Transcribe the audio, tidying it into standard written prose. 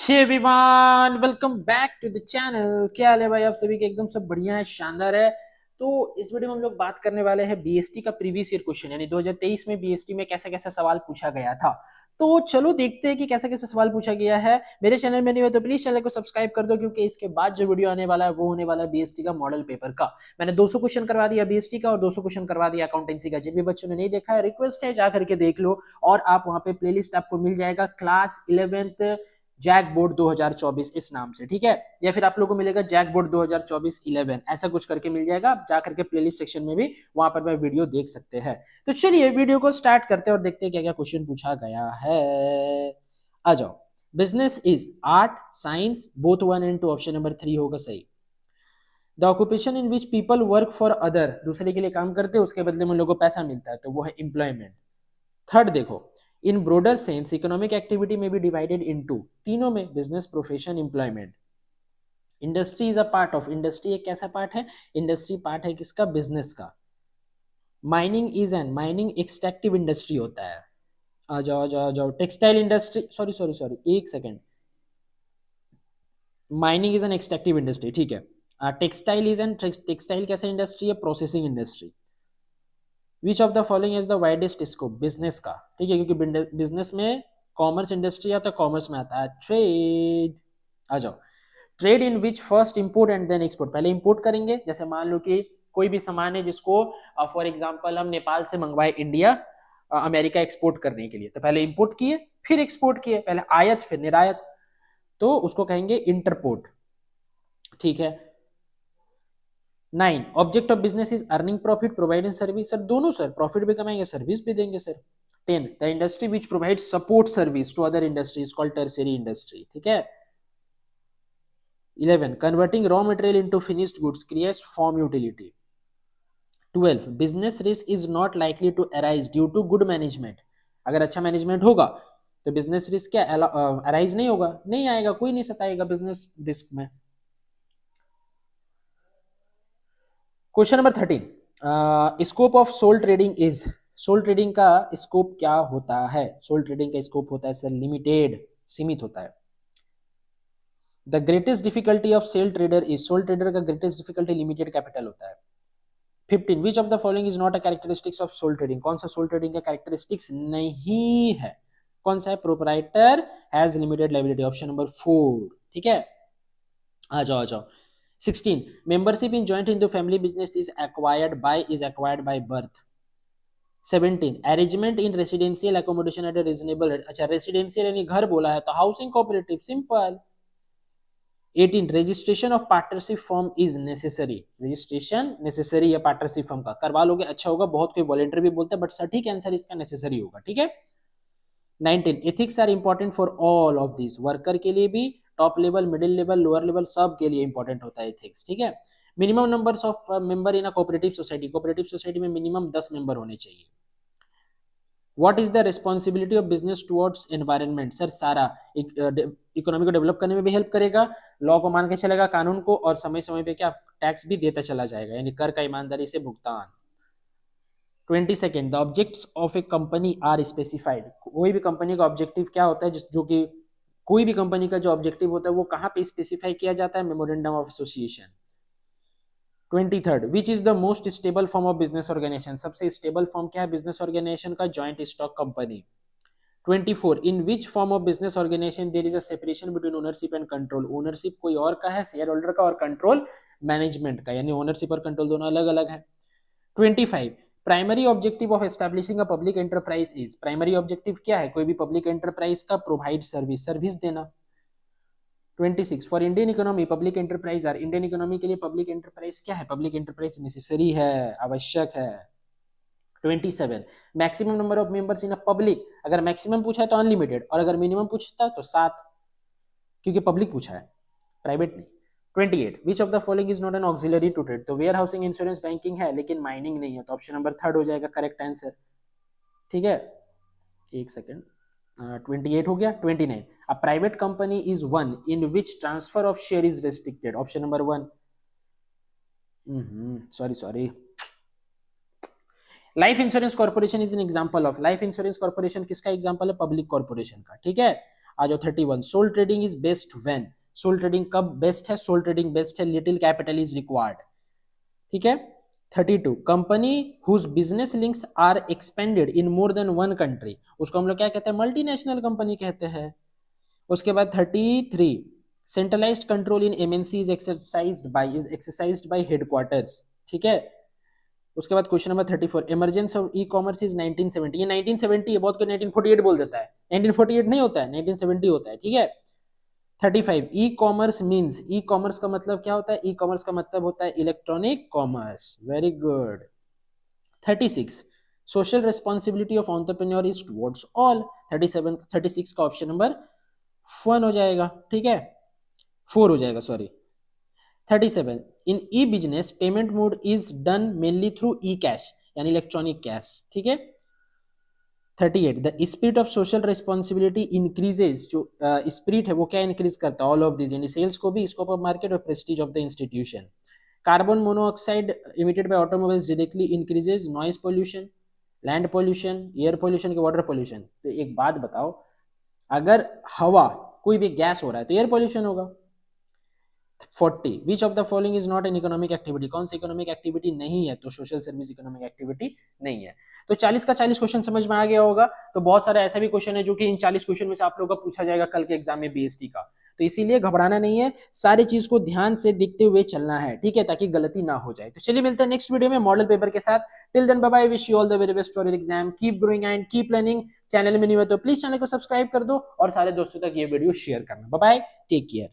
Hey everyone, welcome back to the channel. क्या हाल है भाई? आप सभी के एकदम सब बढ़िया है, शानदार है। तो इस वीडियो में हम लोग बात करने वाले हैं बीएसटी का प्रीवियस ईयर क्वेश्चन, यानी 2023 में बीएसटी में कैसा कैसा सवाल पूछा गया था। तो चलो देखते हैं कि कैसा कैसा सवाल पूछा गया है। मेरे चैनल में नहीं हो तो प्लीज चैनल को सब्सक्राइब कर दो, क्योंकि इसके बाद जो वीडियो आने वाला है वो होने वाला है बीएसटी का मॉडल पेपर का। मैंने 200 क्वेश्चन करवा दिया बीएसटी का और 200 क्वेश्चन करवा दिया अकाउंटेंसी का। जिन भी बच्चों ने नहीं देखा है, रिक्वेस्ट है जा करके देख लो। और आप वहां पे प्लेलिस्ट आपको मिल जाएगा क्लास 11th जैक बोर्ड 2024 इस नाम से, ठीक है। या फिर आप लोगों को मिलेगा जैक बोर्ड 2024 11, ऐसा कुछ करके मिल जाएगा। आप जा करके प्लेलिस्ट सेक्शन में भी वहां पर मैं वीडियो देख सकते हैं। तो चलिए वीडियो को स्टार्ट करते हैं और देखते हैं क्या क्या क्वेश्चन पूछा गया है। आ जाओ। Business is art science both 1 and 2, option number 3 होगा सही। The occupation in which people work for other, दूसरे के लिए काम करते हैं उसके बदले में लोगों को पैसा मिलता है, तो वो है एम्प्लॉयमेंट। थर्ड देखो, इन ब्रोडर सेंस इकोनॉमिक एक्टिविटी में बी डिवाइडेड इनटू, तीनों में business profession employment. Industry is a part of, industry एक कैसा पार्ट है? इंडस्ट्री पार्ट है किसका? बिजनेस का। Mining is an, mining extractive industry होता है। आ जाओ आ जाओ आ जाओ। Textile industry, sorry sorry sorry एक second. Mining is an extractive industry, ठीक है। टेक्सटाइल इज एन, टेक्सटाइल कैसा इंडस्ट्री है? Processing industry. Which of the following is the widest scope, business का, ठीक है, क्योंकि बिजनेस में कॉमर्स इंडस्ट्री आता है, कॉमर्स में आता है ट्रेड। आ जाओ। Trade in which first import and then export, पहले इंपोर्ट करेंगे, जैसे मान लो कि कोई भी सामान है जिसको फॉर एग्जांपल हम नेपाल से मंगवाए इंडिया अमेरिका एक्सपोर्ट करने के लिए, तो पहले इंपोर्ट किए फिर एक्सपोर्ट किए, पहले आयत फिर निर्यात, तो उसको कहेंगे इंटरपोर्ट, ठीक है। 9, object of business is earning profit providing service, sir दोनों सर, प्रॉफिट भी कमाएंगे सर्विस भी देंगे sir. 10, the industry which provide support service to other industries called tertiary industry, ठीक है। 11, converting raw material into finished goods creates form utility. 12, business risk is not likely to arise due to good management, अगर अच्छा management होगा तो business risk क्या arise नहीं होगा, नहीं आएगा, कोई नहीं सताएगा बिजनेस रिस्क में। Question number 13, scope of sole trading is, sole trading का स्कोप क्या होता है? सोल ट्रेडिंग का स्कोप होता है सर लिमिटेड, सीमित होता है। The greatest difficulty of sole trader is, sole trader का ग्रेटेस्ट डिफिकल्टी लिमिटेड कैपिटल होता है। 15, which of the following is not a characteristics of sole trading, कौन सा सोल ट्रेडिंग का कैरेक्टरिस्टिक्स नहीं है? कौन सा है? Proprietor has limited liability, option number 4, ठीक है। आ जाओ आ जाओ। 16, membership in joint Hindu family business is acquired by birth. 17, arrangement in residential accommodation at a reasonable rate, अच्छा रेसिडेंशियल यानी घर बोला है तो housing cooperative, simple. 18, registration of partnership form is necessary, registration necessary है पार्टनरशिप फॉर्म का, करवा लोगे अच्छा होगा, बहुत कोई वॉलेंटियर भी बोलते हैं, बट सटीक आंसर इसका नेसेसरी होगा, ठीक है। 19, ethics are important for all of this, worker के लिए भी, top level middle level lower level सब के लिए इंपॉर्टेंट होता है एथिक्स, ठीक है। Minimum numbers of member in a cooperative society, cooperative society में मिनिमम 10 मेंबर होने चाहिए। What is the responsibility of business towards environment, sir सारा इकोनॉमी को डेवलप करने में भी हेल्प करेगा, लॉ को मान के चलेगा, कानून को, और समय समय पे क्या टैक्स भी देता चला जाएगा, यानी कर का ईमानदारी से भुगतान। 22, the objects of a company are specified, कोई भी कंपनी का ऑब्जेक्टिव क्या होता है, जो कि कोई भी कंपनी का जो ऑब्जेक्टिव होता है वो कहाँ पे स्पेसिफाई किया जाता है? Memorandum of association. 23, which is the most stable form of business organization, सबसे स्टेबल फॉर्म क्या है बिजनेस ऑर्गेनाइजेशन का? Joint stock company. 24, in which form of business organization there is a separation between ownership and control, ownership कोई और का है share holder का, और कंट्रोल मैनेजमेंट का, यानी ओनरशिप और कंट्रोल दोनों अलग अलग है। 25, primary objective of establishing a public enterprise is, primary objective क्या है कोई भी पब्लिक एंटरप्राइज का? प्रोवाइड सर्विस, सर्विस देना। 26, for Indian economy public enterprise are, Indian economy के लिए पब्लिक एंटरप्राइज क्या है? पब्लिक एंटरप्राइज नेसेसरी है, आवश्यक है। 27, maximum number of members in a public, अगर मैक्सिमम पूछा है तो अनलिमिटेड, और अगर मिनिमम पूछता है तो 7, क्योंकि पब्लिक पूछा है, प्राइवेट नहीं। 28, which of the following is not an auxiliary to trade, तो वेयर हाउसिंग इंश्योरेंस बैंकिंग है लेकिन माइनिंग नहीं है, तो ऑप्शन नंबर 3 हो जाएगा करेक्ट आंसर, ठीक है। एक सेकेंड, 28 हो गया। 29, a private company is one in which transfer of share is restricted, option number 1, sorry sorry. Life insurance corporation is an example of, life insurance corporation किसका example है? Public corporation का, ठीक है। आ जाओ 31, sole trading is best when, sole trading कब best है, sole trading best है लिटिल कैपिटल इज रिक्वायर्ड, ठीक है। 32, company whose business links are expanded in more than one country, उसको हम लोग क्या कहते हैं, मल्टीनेशनल कंपनी कहते हैं। उसके बाद 33, centralized control in MNC is exercised by headquarters, ठीक है। उसके बाद question number 34, emergence of e commerce is 1970, ये 1970 है, बहुत कोई 1948 बोल देता है, 1948 नहीं होता है, 1970 होता है, ठीक है। 35, e commerce means, e commerce का मतलब क्या होता है, ई कॉमर्स का मतलब होता है electronic commerce, very good. 36, social responsibility of entrepreneur is towards all, 37, 36 का ऑप्शन नंबर 1 हो जाएगा, ठीक है, 4 हो जाएगा, sorry. 37, in e business payment mode is done mainly through e cash, यानी इलेक्ट्रॉनिक कैश, ठीक है। 38, the spirit of social responsibility increases, जो स्पिरिट है वो क्या इंक्रीज करता है, ऑल ऑफ दिस, यानी सेल्स को भी, स्कोप ऑफ मार्केट और prestige of the institution. Carbon monoxide emitted by automobiles directly increases noise pollution, land pollution, air pollution के वाटर पोल्यूशन। तो एक बात बताओ, अगर हवा कोई भी गैस हो रहा है तो एयर पोल्यूशन होगा। 40, विच of the following is not an economic activity, कौन सी इकोनॉमिक एक्टिविटी नहीं है, तो सोशल सर्विस इकोनॉमिक एक्टिविटी नहीं है। तो 40 का 40 क्वेश्चन समझ में आ गया होगा। तो बहुत सारे ऐसे भी क्वेश्चन है जो कि इन 40 क्वेश्चन में से आप लोगों का पूछा जाएगा कल के एग्जाम में बीएसटी का, तो इसीलिए घबराना नहीं है, सारी चीज को ध्यान से देखते हुए चलना है, ठीक है, ताकि गलती ना हो जाए। तो चलिए मिलते हैं नेक्स्ट वीडियो में मॉडल पेपर के साथ। Till then bye bye, wish you all the very best for your exam, keep growing and keep learning. Channel में न्यू है तो प्लीज चैनल को सब्सक्राइब कर दो और सारे दोस्तों तक ये वीडियो शेयर करना। Bye bye, take care.